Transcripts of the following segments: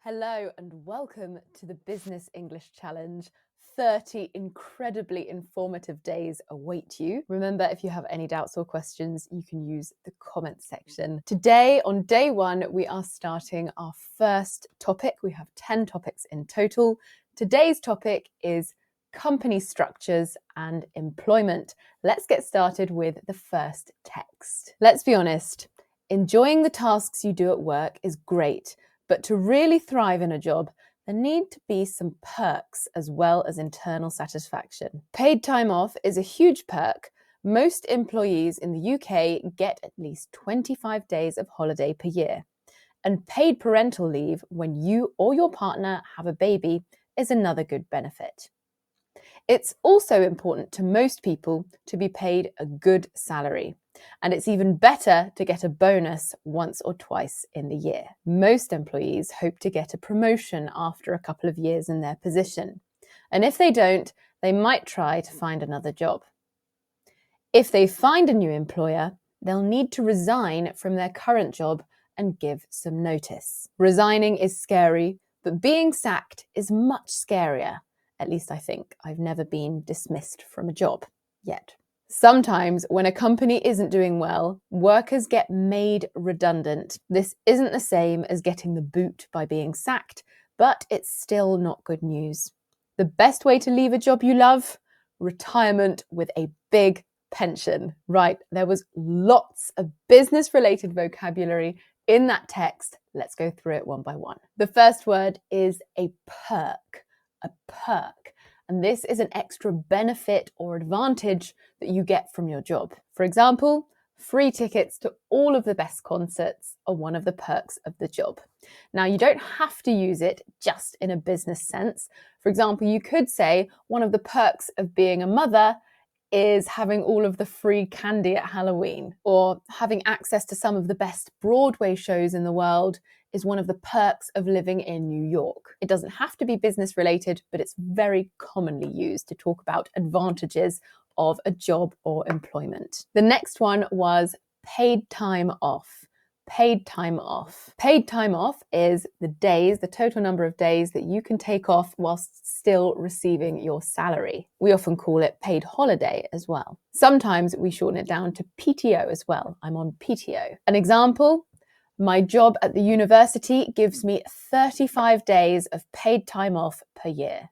Hello and welcome to the Business English Challenge. 30 incredibly informative days await you. Remember, if you have any doubts or questions, you can use the comments section. Today, on day one, we are starting our first topic. We have 10 topics in total. Today's topic is company structures and employment. Let's get started with the first text. Let's be honest, enjoying the tasks you do at work is great. But to really thrive in a job, there need to be some perks as well as internal satisfaction. Paid time off is a huge perk. Most employees in the UK get at least 25 days of holiday per year. And paid parental leave when you or your partner have a baby is another good benefit. It's also important to most people to be paid a good salary. And it's even better to get a bonus once or twice in the year. Most employees hope to get a promotion after a couple of years in their position. And if they don't, they might try to find another job. If they find a new employer, they'll need to resign from their current job and give some notice. Resigning is scary, but being sacked is much scarier. At least I think. I've never been dismissed from a job yet. Sometimes when a company isn't doing well, workers get made redundant. This isn't the same as getting the boot by being sacked, but it's still not good news. The best way to leave a job you love? Retirement with a big pension. Right, there was lots of business-related vocabulary in that text. Let's go through it one by one. The first word is a perk. A perk. And this is an extra benefit or advantage that you get from your job. For example, free tickets to all of the best concerts are one of the perks of the job. Now, you don't have to use it just in a business sense. For example, you could say one of the perks of being a mother is having all of the free candy at Halloween, or having access to some of the best Broadway shows in the world is one of the perks of living in New York. It doesn't have to be business related, but it's very commonly used to talk about advantages of a job or employment. The next one was paid time off. Paid time off. Paid time off is the total number of days that you can take off whilst still receiving your salary. We often call it paid holiday as well. Sometimes we shorten it down to PTO as well. I'm on PTO. An example, my job at the university gives me 35 days of paid time off per year.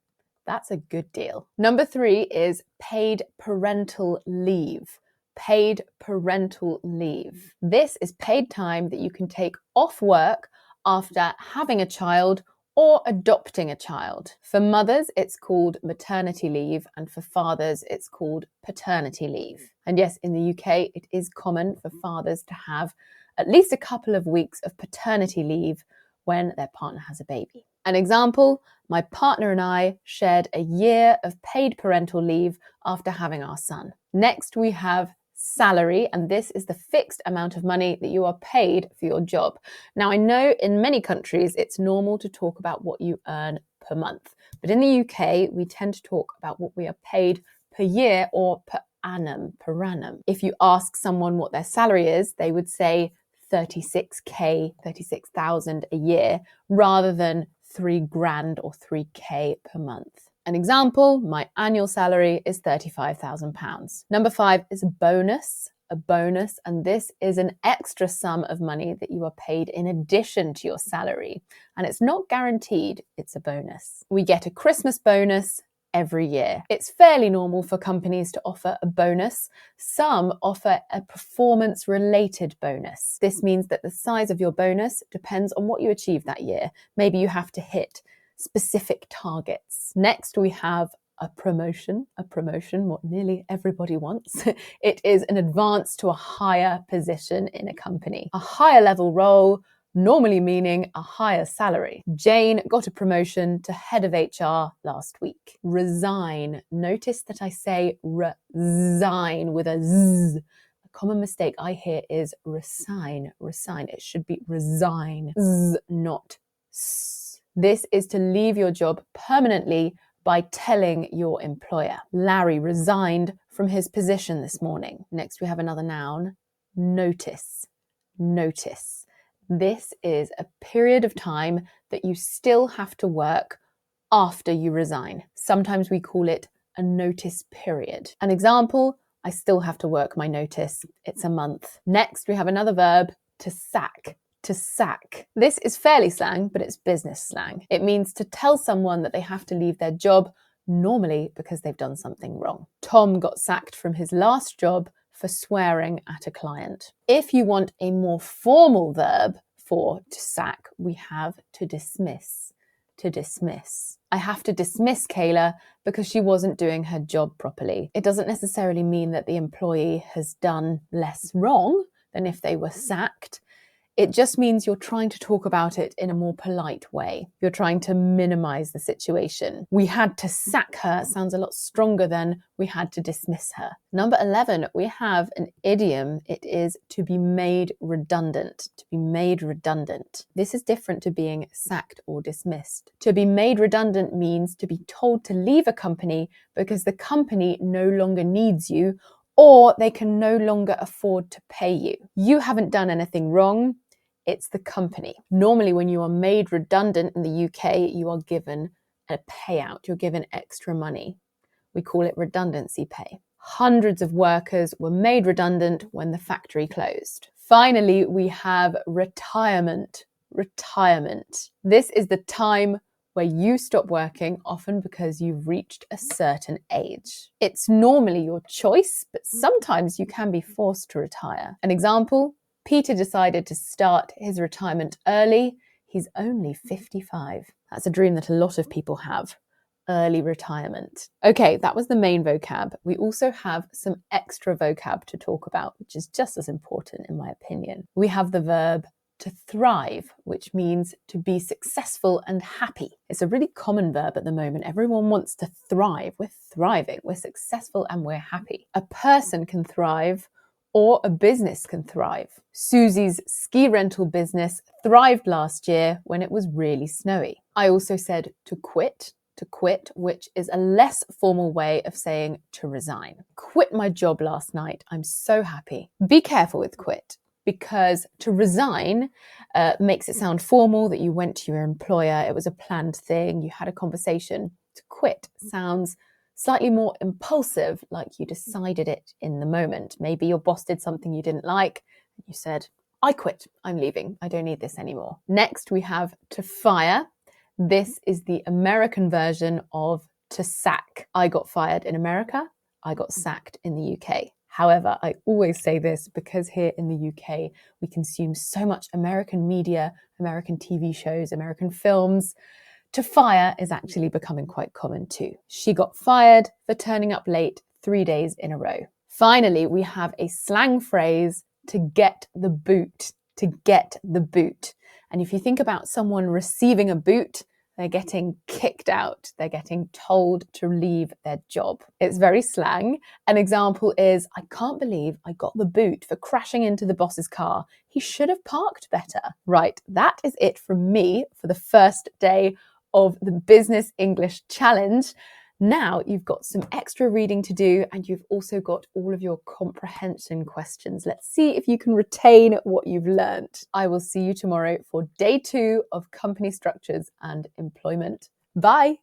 That's a good deal. Number 3 is paid parental leave. Paid parental leave. This is paid time that you can take off work after having a child or adopting a child. For mothers, it's called maternity leave, and for fathers, it's called paternity leave. And yes, in the UK, it is common for fathers to have at least a couple of weeks of paternity leave when their partner has a baby. An example, my partner and I shared a year of paid parental leave after having our son. Next, we have salary, and this is the fixed amount of money that you are paid for your job. Now, I know in many countries it's normal to talk about what you earn per month, but in the UK, we tend to talk about what we are paid per year or per annum. If you ask someone what their salary is, they would say 36,000 a year rather than 3 grand or 3k per month. An example, my annual salary is £35,000. Number 5 is a bonus, and this is an extra sum of money that you are paid in addition to your salary. And it's not guaranteed, it's a bonus. We get a Christmas bonus every year. It's fairly normal for companies to offer a bonus. Some offer a performance-related bonus. This means that the size of your bonus depends on what you achieve that year. Maybe you have to hit specific targets. Next, we have a promotion, what nearly everybody wants. It is an advance to a higher position in a company, a higher level role, normally meaning a higher salary. Jane got a promotion to head of HR last week. Resign. Notice that I say resign with a z. A common mistake I hear is resign. It should be resign, z, not s. This is to leave your job permanently by telling your employer. Larry resigned from his position this morning. Next, we have another noun, notice. This is a period of time that you still have to work after you resign. Sometimes we call it a notice period. An example, I still have to work my notice. It's a month. Next, we have another verb, to sack. To sack. This is fairly slang, but it's business slang. It means to tell someone that they have to leave their job, normally because they've done something wrong. Tom got sacked from his last job for swearing at a client. If you want a more formal verb for to sack, we have to dismiss. To dismiss. I have to dismiss Kayla because she wasn't doing her job properly. It doesn't necessarily mean that the employee has done less wrong than if they were sacked. It just means you're trying to talk about it in a more polite way. You're trying to minimize the situation. We had to sack her sounds a lot stronger than we had to dismiss her. Number 11, we have an idiom. It is to be made redundant. To be made redundant. This is different to being sacked or dismissed. To be made redundant means to be told to leave a company because the company no longer needs you, or they can no longer afford to pay you. You haven't done anything wrong. It's the company. Normally, when you are made redundant in the UK, you are given a payout. You're given extra money. We call it redundancy pay. Hundreds of workers were made redundant when the factory closed. Finally, we have retirement. Retirement. This is the time where you stop working, often because you've reached a certain age. It's normally your choice, but sometimes you can be forced to retire. An example, Peter decided to start his retirement early. He's only 55. That's a dream that a lot of people have. Early retirement. Okay, that was the main vocab. We also have some extra vocab to talk about, which is just as important in my opinion. We have the verb to thrive, which means to be successful and happy. It's a really common verb at the moment. Everyone wants to thrive. We're thriving, we're successful, and we're happy. A person can thrive, or a business can thrive. Susie's ski rental business thrived last year when it was really snowy. I also said to quit, which is a less formal way of saying to resign. Quit my job last night. I'm so happy. Be careful with quit, because to resign makes it sound formal, that you went to your employer, it was a planned thing, you had a conversation. To quit sounds slightly more impulsive, like you decided it in the moment. Maybe your boss did something you didn't like, and you said, I quit, I'm leaving, I don't need this anymore. Next, we have to fire. This is the American version of to sack. I got fired in America, I got sacked in the UK. However, I always say this because here in the UK, we consume so much American media, American TV shows, American films. To fire is actually becoming quite common too. She got fired for turning up late 3 days in a row. Finally, we have a slang phrase, to get the boot. To get the boot. And if you think about someone receiving a boot, they're getting kicked out. They're getting told to leave their job. It's very slang. An example is, I can't believe I got the boot for crashing into the boss's car. He should have parked better. Right, that is it from me for the first day of the Business English Challenge. Now you've got some extra reading to do, and you've also got all of your comprehension questions. Let's see if you can retain what you've learnt. I will see you tomorrow for day 2 of company structures and employment. Bye.